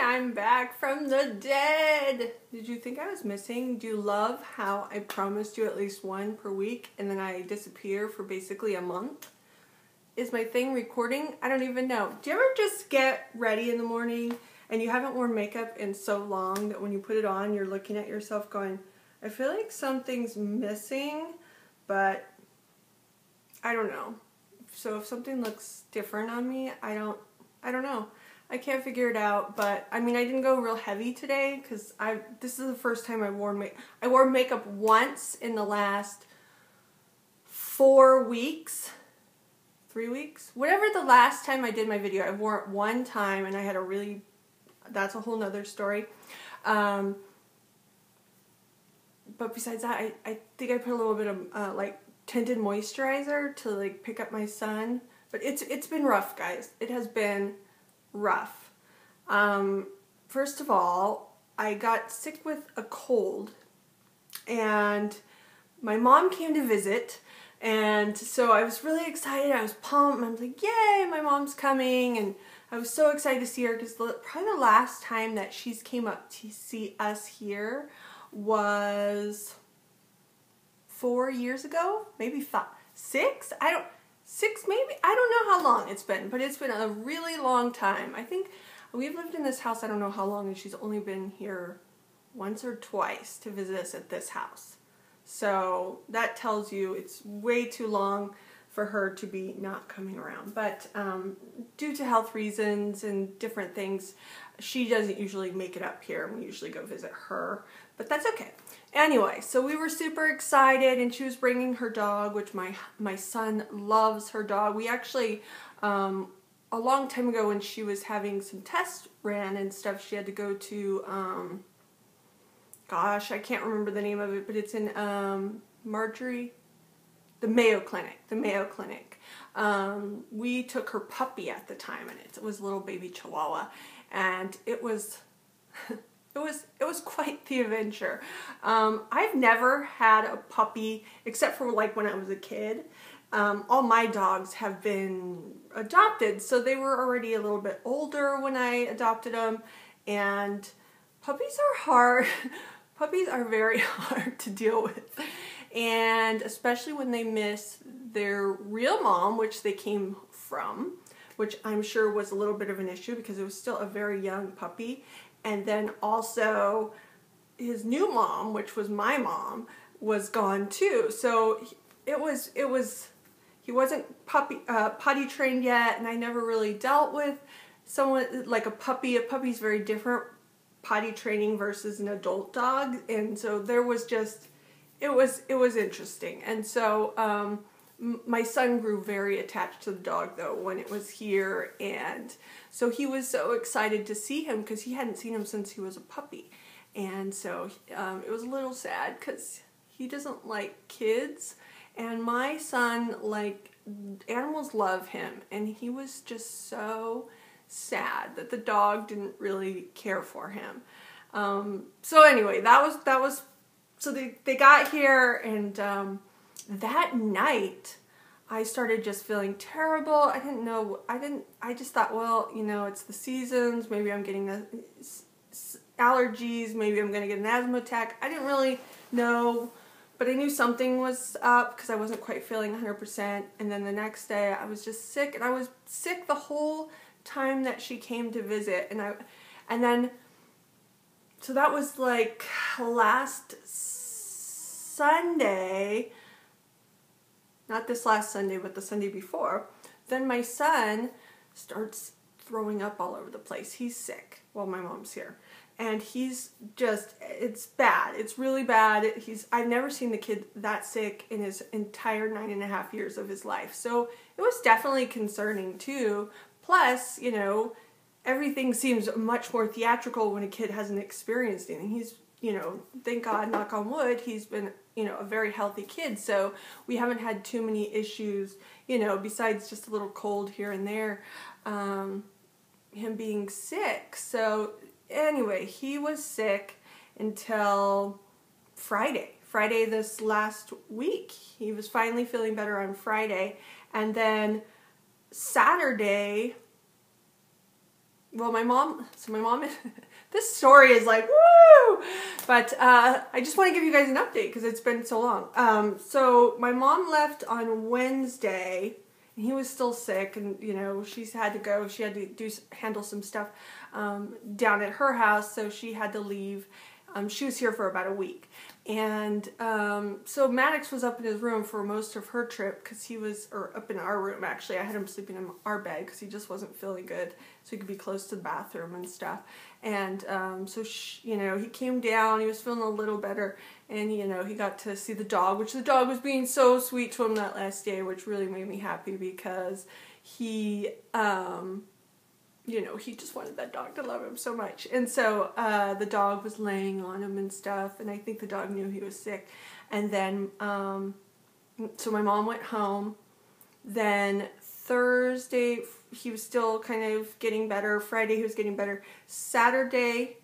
I'm back from the dead. Did you think I was missing? Do you love how I promised you at least one per week and then I disappear for basically a month? Is my thing recording? I don't even know. Do you ever just get ready in the morning and you haven't worn makeup in so long that when you put it on, you're looking at yourself going, I feel like something's missing, but I don't know. So if something looks different on me, I don't know. I can't figure it out, but I mean, I didn't go real heavy today because this is the first time I've worn makeup. I wore makeup once in the last 4 weeks, 3 weeks, whatever the last time I did my video. I wore it one time and I had that's a whole nother story. But besides that, I think I put a little bit of like tinted moisturizer to like pick up my sun. But it's been rough, guys. It has been rough. First of all, I got sick with a cold and my mom came to visit, and so I was really excited. I was pumped. I was like, yay, my mom's coming, and I was so excited to see her because probably the last time that she's came up to see us here was 4 years ago, maybe 5, 6? 6 maybe? I don't know how long it's been, but it's been a really long time. I think we've lived in this house I don't know how long, and she's only been here once or twice to visit us at this house. So that tells you it's way too long for her to be not coming around. But due to health reasons and different things, she doesn't usually make it up here. We usually go visit her, but that's okay. Anyway, so we were super excited, and she was bringing her dog, which my son loves her dog. We actually, a long time ago when she was having some tests ran and stuff, she had to go to, gosh, I can't remember the name of it, but it's in the Mayo Clinic. We took her puppy at the time, and it was a little baby Chihuahua, and it was it was quite the adventure. I've never had a puppy except for like when I was a kid. All my dogs have been adopted, so they were already a little bit older when I adopted them, and puppies are hard. Puppies are very hard to deal with, and especially when they miss their real mom, which they came from, which I'm sure was a little bit of an issue because it was still a very young puppy. And then also his new mom, which was my mom, was gone too. So he wasn't potty trained yet, and I never really dealt with someone like a puppy. A puppy's very different potty training versus an adult dog, and so there was just it was interesting. And so my son grew very attached to the dog though when it was here, and so he was so excited to see him because he hadn't seen him since he was a puppy. And so it was a little sad because he doesn't like kids, and my son, like, animals love him, and he was just so sad that the dog didn't really care for him. So anyway, so they got here, and that night I started just feeling terrible. I didn't know, I just thought, well, you know, it's the seasons, maybe I'm getting allergies, maybe I'm going to get an asthma attack. I didn't really know, but I knew something was up because I wasn't quite feeling 100%. And then the next day I was just sick, and I was sick the whole time that she came to visit. So that was like last Sunday, not this last Sunday, but the Sunday before. Then my son starts throwing up all over the place. He's sick while my mom's here. And he's just, it's bad. It's really bad. I've never seen the kid that sick in his entire 9.5 years of his life. So it was definitely concerning too. Plus, you know, everything seems much more theatrical when a kid hasn't experienced anything. He's, you know, thank God, knock on wood, he's been, you know, a very healthy kid. So we haven't had too many issues, you know, besides just a little cold here and there, him being sick. So anyway, he was sick until Friday this last week. He was finally feeling better on Friday. And then Saturday, well, my mom, this story is like, woo! But I just want to give you guys an update because it's been so long. So my mom left on Wednesday, and he was still sick, and you know, she's had to go. She had to handle some stuff down at her house, so she had to leave. She was here for about a week. And so Maddox was up in his room for most of her trip because he was, or up in our room actually. I had him sleeping in our bed because he just wasn't feeling good, so he could be close to the bathroom and stuff. And so, you know, he came down, he was feeling a little better, and, you know, he got to see the dog, which the dog was being so sweet to him that last day, which really made me happy because he, you know, he just wanted that dog to love him so much. And so the dog was laying on him and stuff, and I think the dog knew he was sick. And then, so my mom went home. Then Thursday, he was still kind of getting better. Friday, he was getting better. Saturday,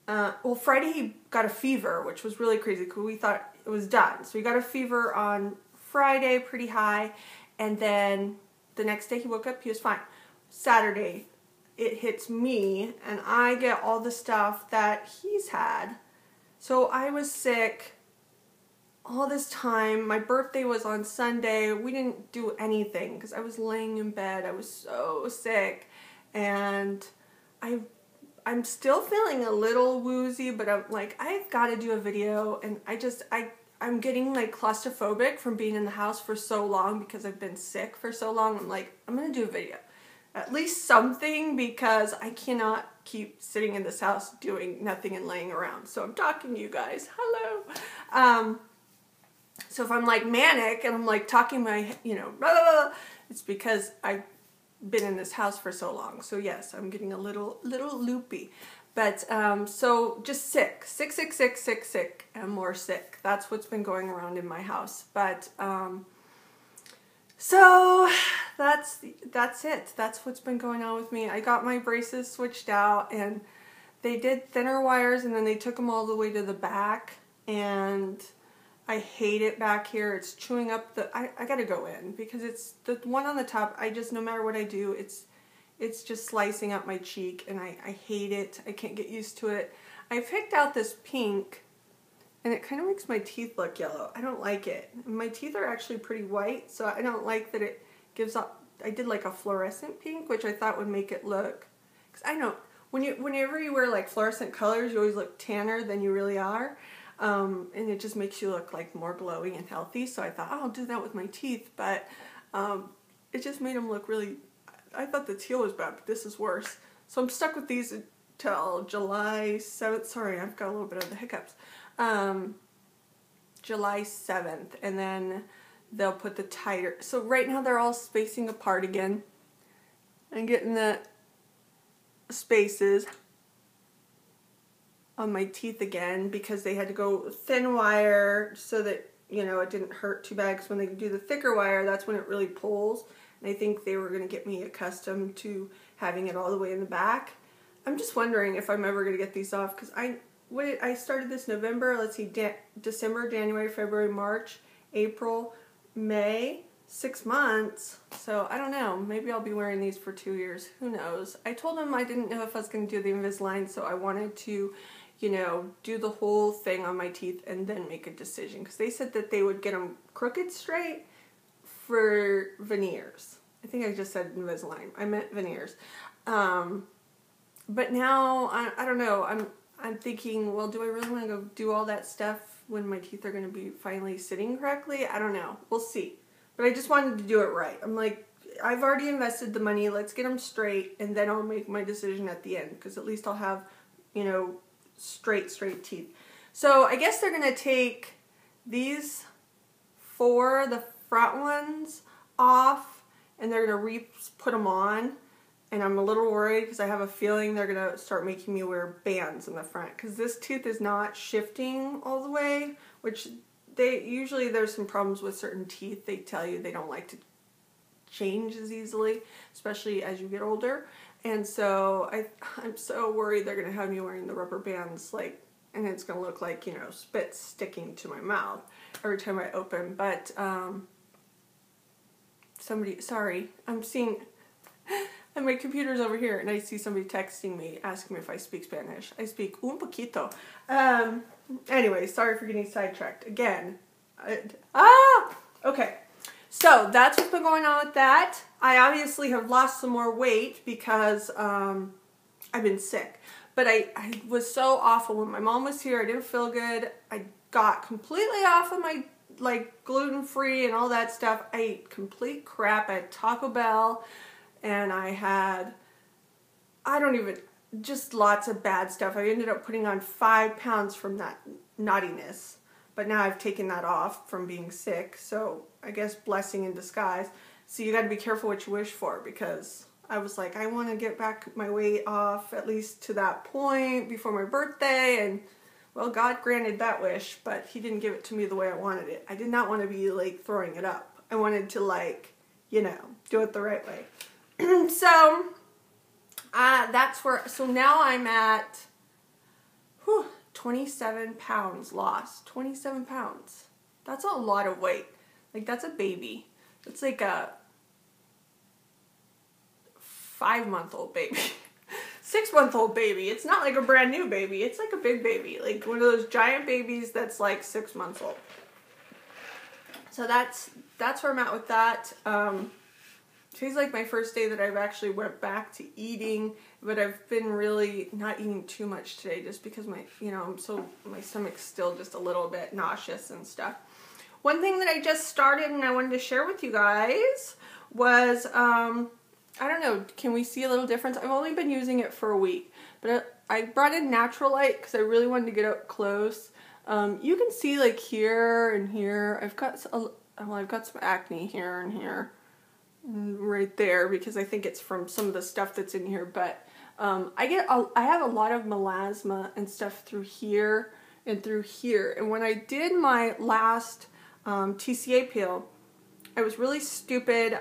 well, Friday he got a fever, which was really crazy because we thought it was done. So he got a fever on Friday, pretty high, and then the next day he woke up, he was fine. Saturday, it hits me, and I get all the stuff that he's had. So I was sick all this time. My birthday was on Sunday. We didn't do anything because I was laying in bed. I was so sick, and I'm still feeling a little woozy, but I'm like, I've got to do a video, and I'm getting like claustrophobic from being in the house for so long because I've been sick for so long. I'm like, I'm going to do a video. At least something, because I cannot keep sitting in this house doing nothing and laying around. So I'm talking to you guys. Hello. So if I'm like manic and I'm like talking my, you know, blah, blah, blah, it's because I've been in this house for so long. So yes, I'm getting a little loopy. But so just sick, and more sick. That's what's been going around in my house. But so that's it. That's what's been going on with me. I got my braces switched out, and they did thinner wires, and then they took them all the way to the back, and I hate it back here. It's chewing up the, I gotta go in because it's the one on the top. I just, no matter what I do, it's just slicing up my cheek, and I hate it. I can't get used to it. I picked out this pink, and it kind of makes my teeth look yellow. I don't like it. My teeth are actually pretty white, so I don't like that it gives up. I did like a fluorescent pink, which I thought would make it look, because I know, whenever you wear like fluorescent colors, you always look tanner than you really are. And it just makes you look like more glowing and healthy. So I thought, oh, I'll do that with my teeth, but it just made them look really, I thought the teal was bad, but this is worse. So I'm stuck with these until July 7th. Sorry, I've got a little bit of the hiccups. July 7th, and then they'll put the tighter. So right now they're all spacing apart again. I'm getting the spaces on my teeth again because they had to go thin wire so that, you know, it didn't hurt too bad, because when they do the thicker wire, that's when it really pulls. And I think they were going to get me accustomed to having it all the way in the back. I'm just wondering if I'm ever going to get these off, because I started this November, let's see, December, January, February, March, April, May, 6 months. So I don't know, maybe I'll be wearing these for 2 years. Who knows? I told them I didn't know if I was going to do the Invisalign, so I wanted to, you know, do the whole thing on my teeth and then make a decision, because they said that they would get them crooked straight for veneers. I think I just said Invisalign. I meant veneers. But now, I don't know, I'm thinking, well, do I really want to go do all that stuff when my teeth are going to be finally sitting correctly? I don't know. We'll see. But I just wanted to do it right. I'm like, I've already invested the money. Let's get them straight, and then I'll make my decision at the end, because at least I'll have, you know, straight teeth. So I guess they're going to take these 4, the front ones, off, and they're going to put them on. And I'm a little worried because I have a feeling they're going to start making me wear bands in the front, because this tooth is not shifting all the way, which usually there's some problems with certain teeth. They tell you they don't like to change as easily, especially as you get older. And so I'm so worried they're going to have me wearing the rubber bands, like, and it's going to look like, you know, spit sticking to my mouth every time I open. But sorry, I'm seeing And my computer's over here, and I see somebody texting me, asking me if I speak Spanish. I speak un poquito. Anyway, sorry for getting sidetracked again. Okay. So that's what's been going on with that. I obviously have lost some more weight because I've been sick. But I was so awful when my mom was here. I didn't feel good. I got completely off of my like gluten-free and all that stuff. I ate complete crap. I had Taco Bell, and I had, just lots of bad stuff. I ended up putting on 5 pounds from that naughtiness. But now I've taken that off from being sick. So I guess blessing in disguise. So you got to be careful what you wish for, because I was like, I want to get back my weight off at least to that point before my birthday. And well, God granted that wish, but he didn't give it to me the way I wanted it. I did not want to be like throwing it up. I wanted to like, you know, do it the right way. So that's where, so now I'm at 27 pounds lost. 27 pounds. That's a lot of weight. Like, that's a baby. It's like a 5-month-old baby. 6-month-old baby. It's not like a brand new baby. It's like a big baby. Like one of those giant babies that's like 6 months old. So that's where I'm at with that. Today's like my first day that I've actually went back to eating, but I've been really not eating too much today just because my stomach's still just a little bit nauseous and stuff. One thing that I just started and I wanted to share with you guys was, I don't know, can we see a little difference? I've only been using it for a week, but I brought in natural light because I really wanted to get up close. You can see like here and here, I've got some acne here and here. Right there, because I think it's from some of the stuff that's in here, but I have a lot of melasma and stuff through here and through here. And when I did my last TCA peel, I was really stupid.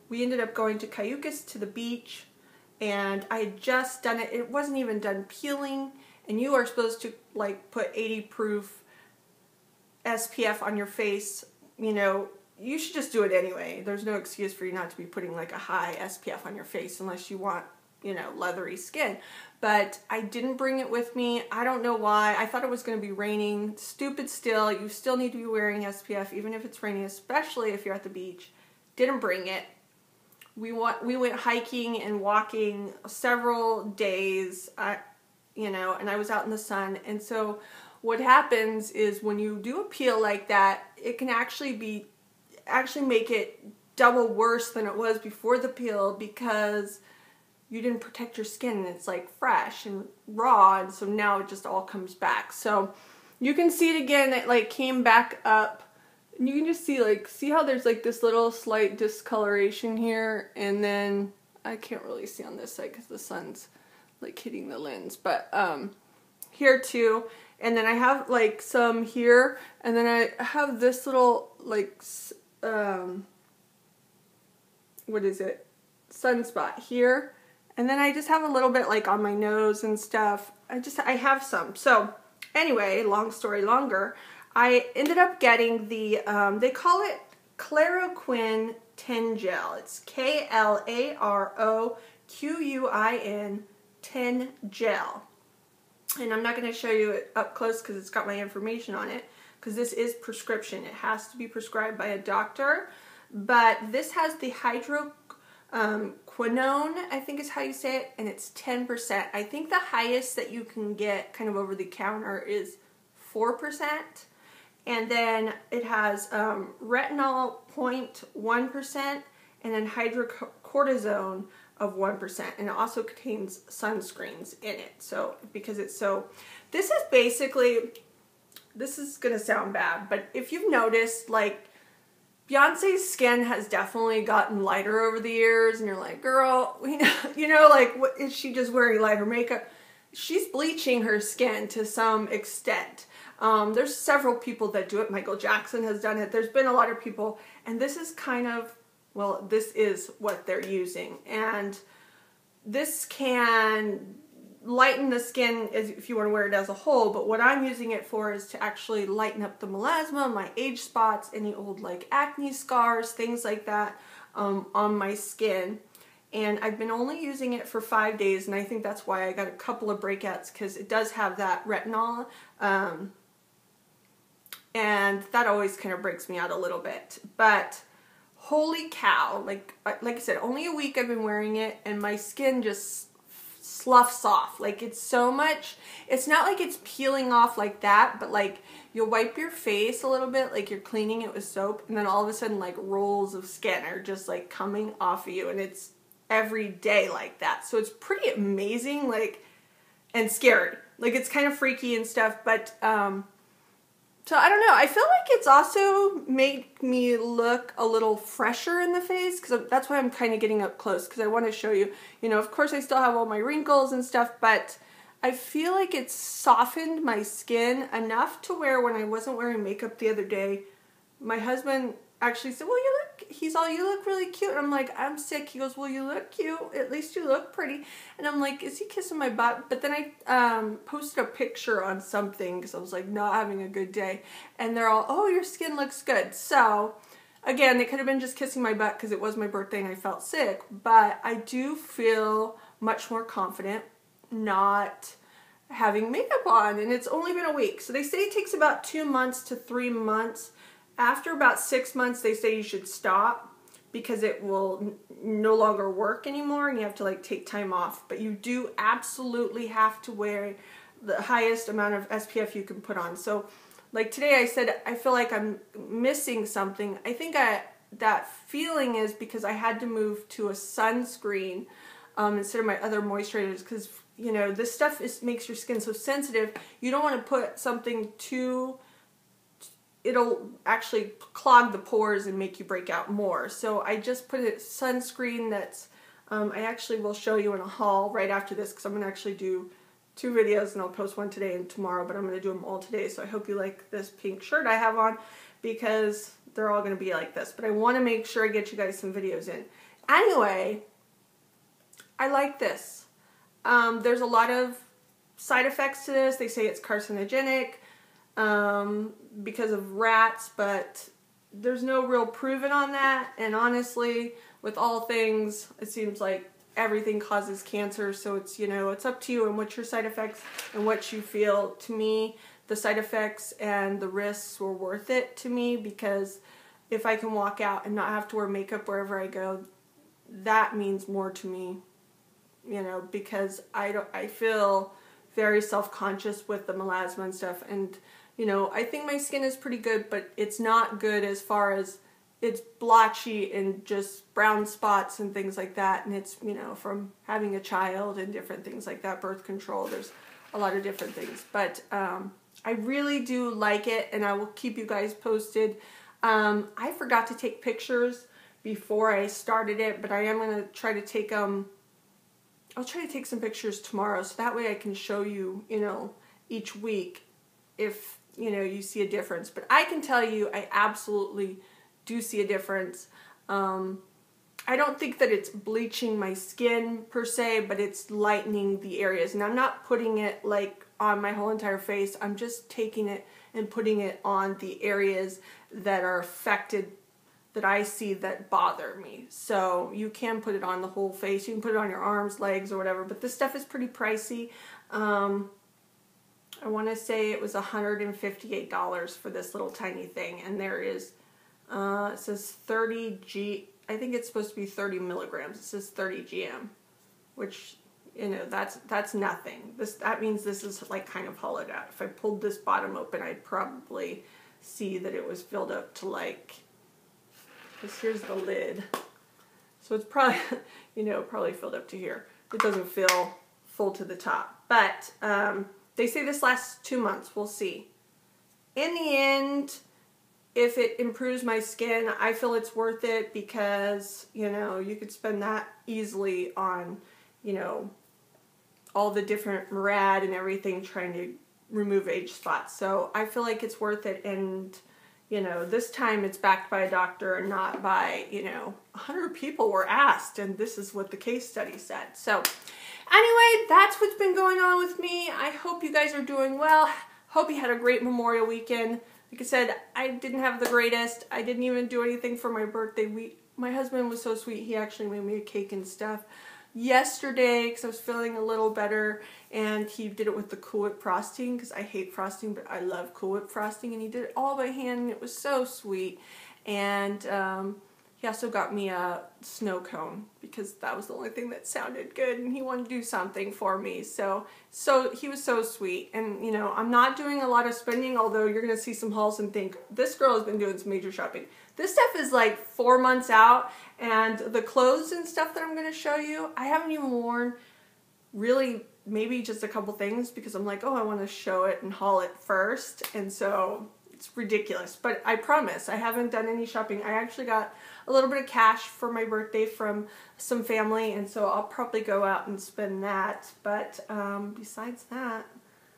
We ended up going to Cayucas to the beach, and I had just done it. It wasn't even done peeling, and you are supposed to like put 80 proof SPF on your face, you know. You should just do it anyway. There's no excuse for you not to be putting like a high SPF on your face unless you want, you know, leathery skin. But I didn't bring it with me. I don't know why. I thought it was going to be raining. Stupid still. You still need to be wearing SPF even if it's raining, especially if you're at the beach. Didn't bring it. We went hiking and walking several days, you know, and I was out in the sun. And so what happens is when you do a peel like that, it can actually make it double worse than it was before the peel because you didn't protect your skin and it's like fresh and raw, and so now it just all comes back. So you can see it again, it like came back up, and you can just see how there's like this little slight discoloration here, and then I can't really see on this side because the sun's like hitting the lens, but here too. And then I have like some here, and then I have this little like what is it? Sunspot here. And then I just have a little bit like on my nose and stuff. I have some. So anyway, long story longer, I ended up getting the, they call it Claroquin 10 Gel. It's Klaroquin 10 Gel. And I'm not going to show you it up close because it's got my information on it, because this is prescription. It has to be prescribed by a doctor. But this has the hydroquinone, I think is how you say it, and it's 10%. I think the highest that you can get kind of over the counter is 4%. And then it has retinol 0.1% and then hydrocortisone of 1%. And it also contains sunscreens in it. So, because it's so, this is basically, this is going to sound bad, but if you've noticed, like, Beyonce's skin has definitely gotten lighter over the years, and you're like, girl, you know, like, what, is she just wearing lighter makeup? She's bleaching her skin to some extent. There's several people that do it. Michael Jackson has done it. There's been a lot of people, and this is kind of, well, this is what they're using. And this can lighten the skin if you want to wear it as a whole, but what I'm using it for is to actually lighten up the melasma, my age spots, any old like acne scars, things like that on my skin. and I've been only using it for 5 days, and I think that's why I got a couple of breakouts, because it does have that retinol, and that always kind of breaks me out a little bit. But holy cow, like I said, only a week I've been wearing it, and my skin just sloughs off. Like, it's so much, it's not like it's peeling off like that, but like you'll wipe your face a little bit, like you're cleaning it with soap, and then all of a sudden like rolls of skin are just like coming off of you, and it's every day like that. So it's pretty amazing, like, and scary. Like, it's kind of freaky and stuff, but so I don't know. I feel like it's also made me look a little fresher in the face, because that's why I'm kind of getting up close, because I want to show you, you know, of course I still have all my wrinkles and stuff, but I feel like it's softened my skin enough to where when I wasn't wearing makeup the other day, my husband actually said, well, you look really cute. And I'm like, I'm sick. He goes, well, you look cute. At least you look pretty. And I'm like, is he kissing my butt? But then I posted a picture on something, because I was like not having a good day. And they're all, oh, your skin looks good. So again, they could have been just kissing my butt because it was my birthday and I felt sick. But I do feel much more confident not having makeup on. And it's only been a week. So they say it takes about 2 months to 3 months. After about 6 months, they say you should stop, because it will no longer work anymore and you have to like take time off. But you do absolutely have to wear the highest amount of SPF you can put on. So like today I said, I feel like I'm missing something. I think that feeling is because I had to move to a sunscreen instead of my other moisturizers, because, you know, this stuff makes your skin so sensitive. You don't want to put something too, it'll actually clog the pores and make you break out more. So I just put a sunscreen that's, I actually will show you in a haul right after this, because I'm going to actually do 2 videos, and I'll post one today and tomorrow, but I'm going to do them all today. So I hope you like this pink shirt I have on, because they're all going to be like this. But I want to make sure I get you guys some videos in. Anyway, I like this. There's a lot of side effects to this. They say it's carcinogenic because of rats, but there's no real proven on that. And honestly, with all things, it seems like everything causes cancer. So it's, you know, it's up to you and what your side effects and what you feel. To me, the side effects and the risks were worth it to me, because if I can walk out and not have to wear makeup wherever I go, that means more to me, you know, because I feel very self-conscious with the melasma and stuff. And you know, I think my skin is pretty good, but it's not good as far as it's blotchy and just brown spots and things like that. And it's, you know, from having a child and different things like that, birth control, there's a lot of different things. But I really do like it, and I will keep you guys posted. I forgot to take pictures before I started it, but I am going to try to take I'll try to take some pictures tomorrow, so that way I can show you, you know, each week if, you know, you see a difference. But I can tell you, I absolutely do see a difference. I don't think that it's bleaching my skin per se, but it's lightening the areas. And I'm not putting it like on my whole entire face. I'm just taking it and putting it on the areas that are affected, that I see that bother me. So you can put it on the whole face. You can put it on your arms, legs, or whatever. But this stuff is pretty pricey. I want to say it was $158 for this little tiny thing. And there is, it says 30G, I think it's supposed to be 30 milligrams. It says 30 GM, which, you know, that's nothing. That means this is like kind of hollowed out. If I pulled this bottom open, I'd probably see that it was filled up to like, because here's the lid. So it's probably, you know, probably filled up to here. It doesn't feel full to the top. But they say this lasts 2 months. We'll see. In the end, if it improves my skin, I feel it's worth it, because, you know, you could spend that easily on, you know, all the different rad and everything trying to remove age spots. So I feel like it's worth it. And, you know, this time it's backed by a doctor and not by, you know, 100 people were asked, and this is what the case study said. So anyway, that's what's been going on with me. I hope you guys are doing well. Hope you had a great Memorial weekend. Like I said, I didn't have the greatest. I didn't even do anything for my birthday my husband was so sweet. He actually made me a cake and stuff yesterday because I was feeling a little better, and he did it with the Cool Whip frosting because I hate frosting, but I love Cool Whip frosting, and he did it all by hand, and it was so sweet. And he also got me a snow cone because that was the only thing that sounded good, and he wanted to do something for me. So he was so sweet. And you know, I'm not doing a lot of spending, although you're gonna see some hauls and think this girl has been doing some major shopping. This stuff is like 4 months out, and the clothes and stuff that I'm gonna show you, I haven't even worn really, maybe just a couple things because I'm like, oh, I want to show it and haul it first, and so it's ridiculous. But I promise I haven't done any shopping. I actually got a little bit of cash for my birthday from some family, and so I'll probably go out and spend that. But besides that,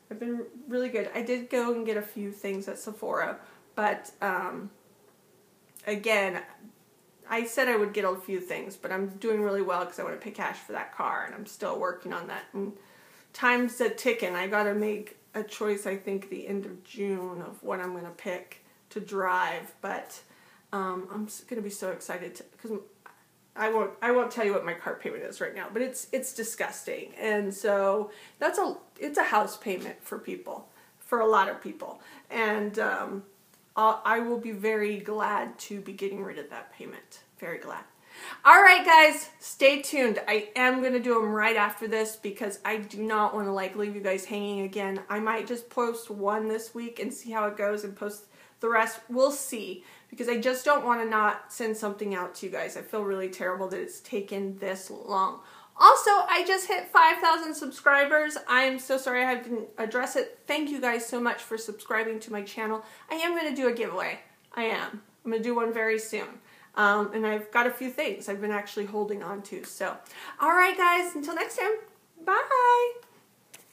I've been really good. I did go and get a few things at Sephora, but again, I said I would get a few things, but I'm doing really well because I want to pay cash for that car, and I'm still working on that. And time's a ticking. I got to make a choice, I think, the end of June of what I'm going to pick to drive. But I'm going to be so excited because I won't tell you what my car payment is right now, but it's disgusting. And so it's a house payment for people, for a lot of people. And I will be very glad to be getting rid of that payment. Very glad. All right, guys, stay tuned. I am going to do them right after this because I do not want to like leave you guys hanging again. I might just post one this week and see how it goes and post the rest. We'll see, because I just don't want to not send something out to you guys. I feel really terrible that it's taken this long. Also, I just hit 5,000 subscribers. I am so sorry I didn't address it. Thank you guys so much for subscribing to my channel. I am going to do a giveaway. I am. I'm going to do one very soon. And I've got a few things I've been actually holding on to. So, all right, guys, until next time, bye.